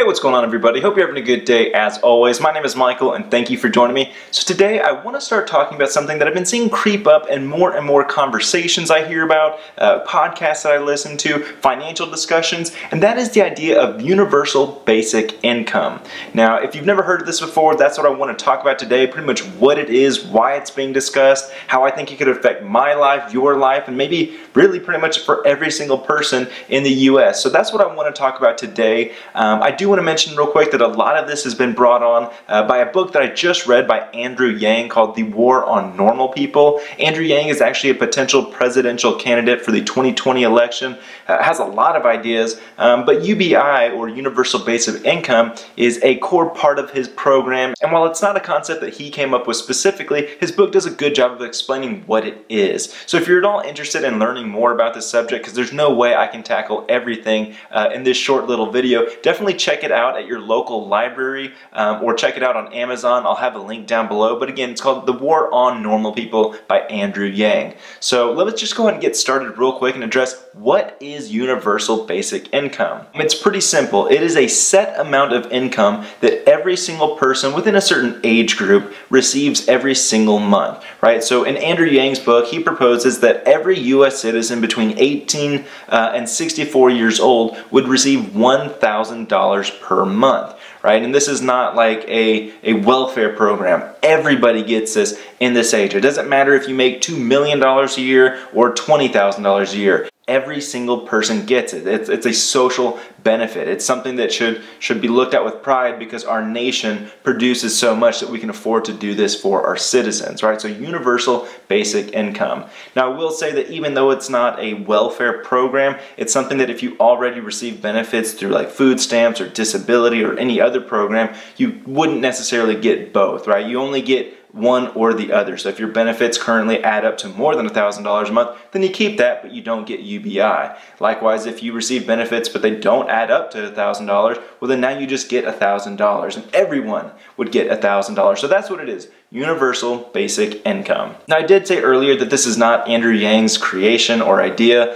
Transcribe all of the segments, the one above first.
Hey, what's going on everybody? Hope you're having a good day as always. My name is Michael and thank you for joining me. So today I want to start talking about something that I've been seeing creep up in more and more conversations I hear about, podcasts that I listen to, financial discussions, and that is the idea of universal basic income. Now, if you've never heard of this before, that's what I want to talk about today, pretty much what it is, why it's being discussed, how I think it could affect my life, your life, and maybe really pretty much for every single person in the US. So that's what I want to talk about today. I do want to mention real quick that a lot of this has been brought on by a book that I just read by Andrew Yang called The War on Normal People. Andrew Yang is actually a potential presidential candidate for the 2020 election, has a lot of ideas, but UBI, or Universal Basic Income, is a core part of his program, and while it's not a concept that he came up with specifically, his book does a good job of explaining what it is. So if you're at all interested in learning more about this subject, because there's no way I can tackle everything in this short little video, definitely check it out at your local library or check it out on Amazon. I'll have a link down below, but again, it's called The War on Normal People by Andrew Yang. So let's just go ahead and get started real quick and address what is universal basic income. It's pretty simple. It is a set amount of income that every single person within a certain age group receives every single month, right? So in Andrew Yang's book, he proposes that every US citizen between 18 and 64 years old would receive $1,000 per month, right? And this is not like a welfare program. Everybody gets this in this age. It doesn't matter if you make $2 million a year or $20,000 a year. Every single person gets it. It's a social benefit. It's something that should be looked at with pride because our nation produces so much that we can afford to do this for our citizens, right? So universal basic income. Now I will say that even though it's not a welfare program, it's something that if you already receive benefits through like food stamps or disability or any other program, you wouldn't necessarily get both, right? You only get one or the other. So if your benefits currently add up to more than $1,000 a month, then you keep that, but you don't get UBI. Likewise, if you receive benefits but they don't add up to $1,000, well then now you just get $1,000, and everyone would get $1,000. So that's what it is. Universal basic income. Now I did say earlier that this is not Andrew Yang's creation or idea.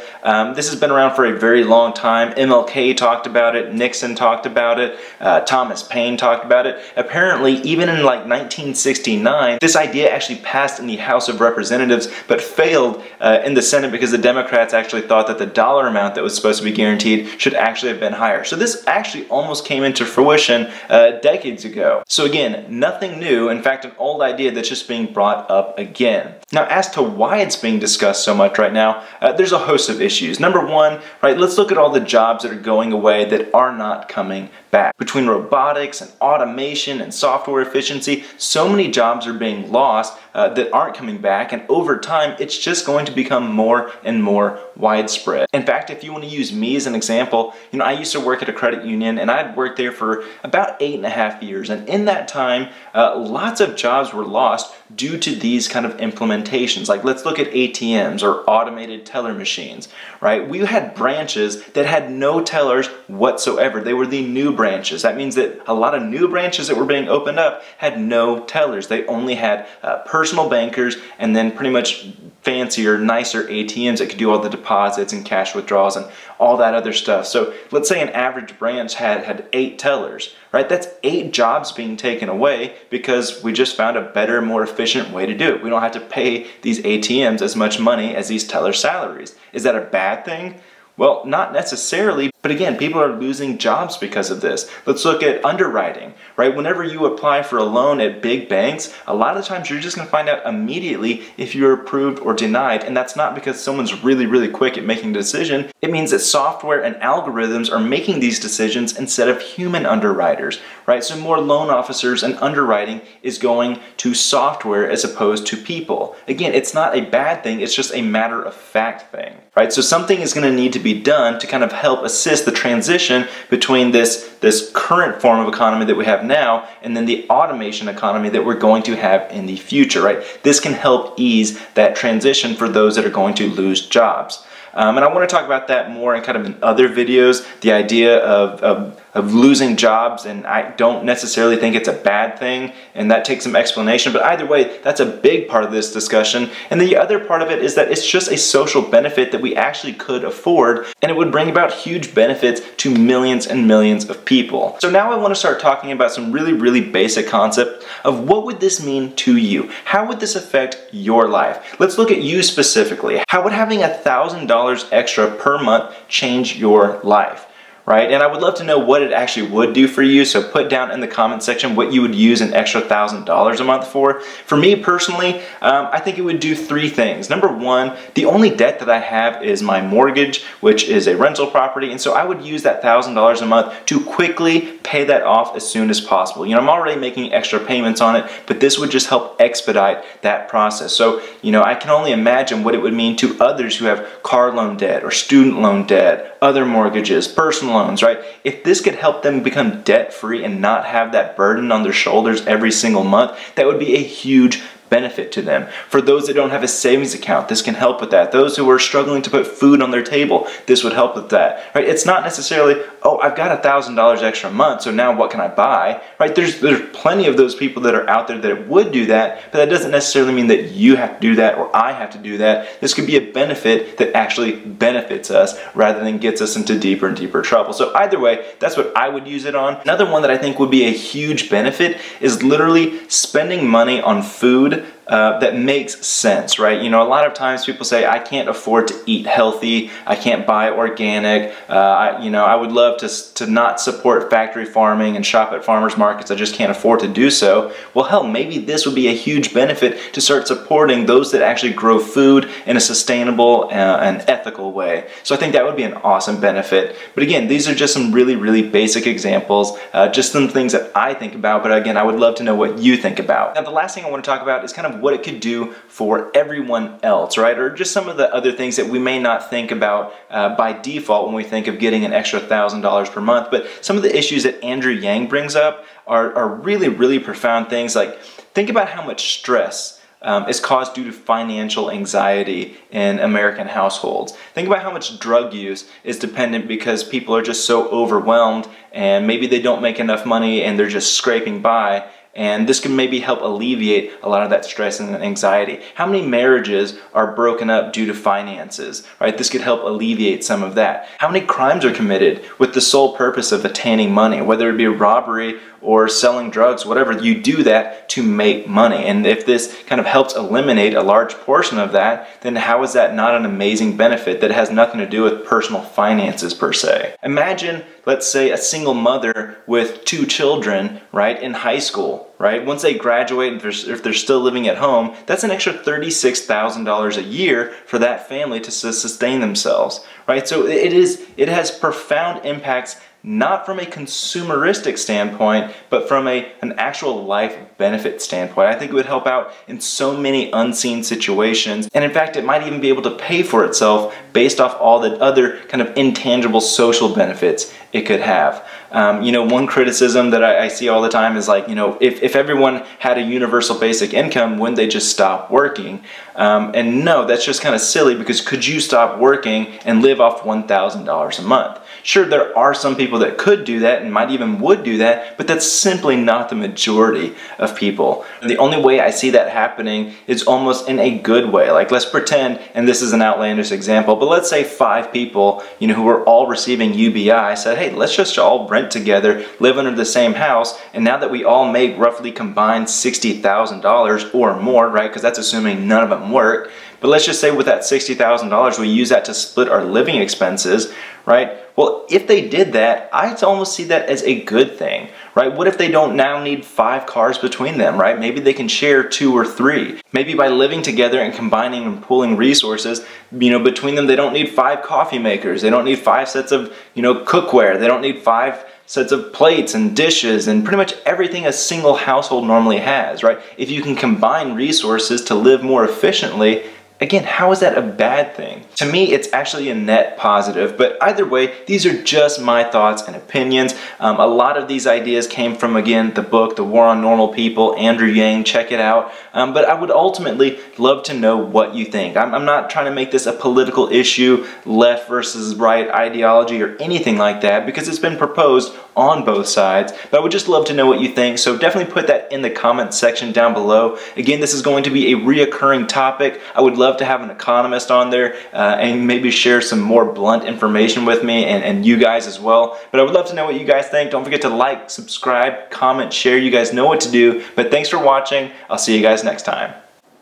This has been around for a very long time. MLK talked about it, Nixon talked about it, Thomas Paine talked about it. Apparently even in like 1969, this idea actually passed in the House of Representatives but failed in the Senate because the Democrats actually thought that the dollar amount that was supposed to be guaranteed should actually have been higher. So this actually almost came into fruition decades ago. So again, nothing new. In fact, an old idea that's just being brought up again. Now, as to why it's being discussed so much right now, there's a host of issues. Number one, right, let's look at all the jobs that are going away that are not coming back. Between robotics and automation and software efficiency, so many jobs are being lost that aren't coming back, and over time, it's just going to become more and more widespread. In fact, if you want to use me as an example, you know, I used to work at a credit union and I'd worked there for about 8.5 years, and in that time, lots of jobs were lost due to these kind of implementations. Like let's look at ATMs or automated teller machines, right? We had branches that had no tellers whatsoever. They were the new branches. That means that a lot of new branches that were being opened up had no tellers. They only had personal bankers and then pretty much fancier, nicer ATMs that could do all the deposits and cash withdrawals and all that other stuff. So let's say an average branch had 8 tellers, right? That's 8 jobs being taken away because we just found a better, more efficient way to do it. We don't have to pay these ATMs as much money as these teller salaries. Is that a bad thing? Well, not necessarily, but again, people are losing jobs because of this. Let's look at underwriting, right? Whenever you apply for a loan at big banks, a lot of times you're just gonna find out immediately if you're approved or denied, and that's not because someone's really quick at making a decision. It means that software and algorithms are making these decisions instead of human underwriters, right? So more loan officers and underwriting is going to software as opposed to people. Again, it's not a bad thing, it's just a matter of fact thing, right? So something is gonna need to be done to kind of help assist the transition between this current form of economy that we have now and then the automation economy that we're going to have in the future, right? This can help ease that transition for those that are going to lose jobs. And I want to talk about that more in kind of in other videos, the idea of of losing jobs, and I don't necessarily think it's a bad thing, and that takes some explanation, but either way, that's a big part of this discussion. And the other part of it is that it's just a social benefit that we actually could afford, and it would bring about huge benefits to millions and millions of people. So now I want to start talking about some really basic concept of what would this mean to you? How would this affect your life? Let's look at you specifically. How would having $1,000 extra per month change your life? Right? And I would love to know what it actually would do for you, so put down in the comment section what you would use an extra $1,000 a month for. For me personally, I think it would do three things. Number one, the only debt that I have is my mortgage, which is a rental property, and so I would use that $1,000 a month to quickly pay that off as soon as possible. You know, I'm already making extra payments on it, but this would just help expedite that process. So, you know, I can only imagine what it would mean to others who have car loan debt or student loan debt, other mortgages, personal loans, right? If this could help them become debt-free and not have that burden on their shoulders every single month, that would be a huge benefit to them. For those that don't have a savings account, this can help with that. Those who are struggling to put food on their table, this would help with that, right? It's not necessarily, oh, I've got $1,000 extra a month, so now what can I buy, right? There's plenty of those people that are out there that would do that, but that doesn't necessarily mean that you have to do that or I have to do that. This could be a benefit that actually benefits us rather than gets us into deeper and deeper trouble. So either way, that's what I would use it on. Another one that I think would be a huge benefit is literally spending money on food that makes sense, right? You know, a lot of times people say, I can't afford to eat healthy, I can't buy organic, I would love to not support factory farming and shop at farmers markets, I just can't afford to do so. Well, hell, maybe this would be a huge benefit to start supporting those that actually grow food in a sustainable and ethical way. So I think that would be an awesome benefit. But again, these are just some really basic examples, just some things that I think about, but again, I would love to know what you think about. Now, the last thing I want to talk about is kind of what it could do for everyone else, right? Or just some of the other things that we may not think about by default when we think of getting an extra $1,000 per month. But some of the issues that Andrew Yang brings up are really profound things. Like, think about how much stress is caused due to financial anxiety in American households. Think about how much drug use is dependent because people are just so overwhelmed and maybe they don't make enough money and they're just scraping by. And this can maybe help alleviate a lot of that stress and anxiety. How many marriages are broken up due to finances, right? This could help alleviate some of that. How many crimes are committed with the sole purpose of attaining money, whether it be a robbery or selling drugs, whatever, you do that to make money. And if this kind of helps eliminate a large portion of that, then how is that not an amazing benefit that has nothing to do with personal finances per se? Imagine, let's say, a single mother with 2 children, right, in high school, right? Once they graduate, if they're still living at home, that's an extra $36,000 a year for that family to sustain themselves, right? So it has profound impacts, not from a consumeristic standpoint, but from an actual life benefit standpoint. I think it would help out in so many unseen situations, and in fact, it might even be able to pay for itself based off all the other kind of intangible social benefits it could have. One criticism that I see all the time is like, if everyone had a universal basic income, wouldn't they just stop working? And no, that's just kind of silly, because could you stop working and live off $1,000 a month? Sure, there are some people that could do that and might even would do that, but that's simply not the majority of people. And the only way I see that happening is almost in a good way. Like, let's pretend, and this is an outlandish example, but let's say 5 people, who are all receiving UBI said, hey, let's just all rent together, live under the same house, and now that we all make roughly combined $60,000 or more, right, because that's assuming none of them work, but let's just say with that $60,000 we use that to split our living expenses, right? Well, if they did that, I almost see that as a good thing, right? What if they don't now need 5 cars between them, right? Maybe they can share 2 or 3. Maybe by living together and combining and pooling resources, between them, they don't need 5 coffee makers. They don't need 5 sets of, cookware. They don't need 5 sets of plates and dishes and pretty much everything a single household normally has, right? If you can combine resources to live more efficiently, again, how is that a bad thing? To me, it's actually a net positive, but either way, these are just my thoughts and opinions. A lot of these ideas came from, again, the book, The War on Normal People, Andrew Yang, check it out. But I would ultimately love to know what you think. I'm not trying to make this a political issue, left versus right ideology or anything like that, because it's been proposed on both sides, but I would just love to know what you think, so definitely put that in the comment section down below. Again, this is going to be a reoccurring topic. I would love to have an economist on there and maybe share some more blunt information with me and you guys as well. But I would love to know what you guys think. Don't forget to like, subscribe, comment, share. You guys know what to do. But thanks for watching. I'll see you guys next time.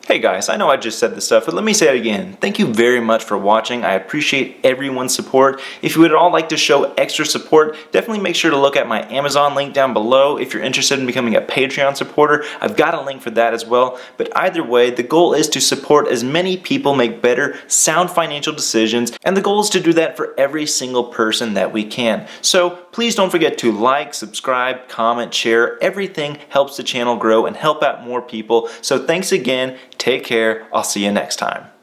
Hey guys, I know I just said this stuff, but let me say it again. Thank you very much for watching. I appreciate everyone's support. If you would all like to show extra support, definitely make sure to look at my Amazon link down below. If you're interested in becoming a Patreon supporter, I've got a link for that as well. But either way, the goal is to support as many people make better, sound financial decisions, and the goal is to do that for every single person that we can. So please don't forget to like, subscribe, comment, share. Everything helps the channel grow and help out more people. So thanks again. Take care. I'll see you next time.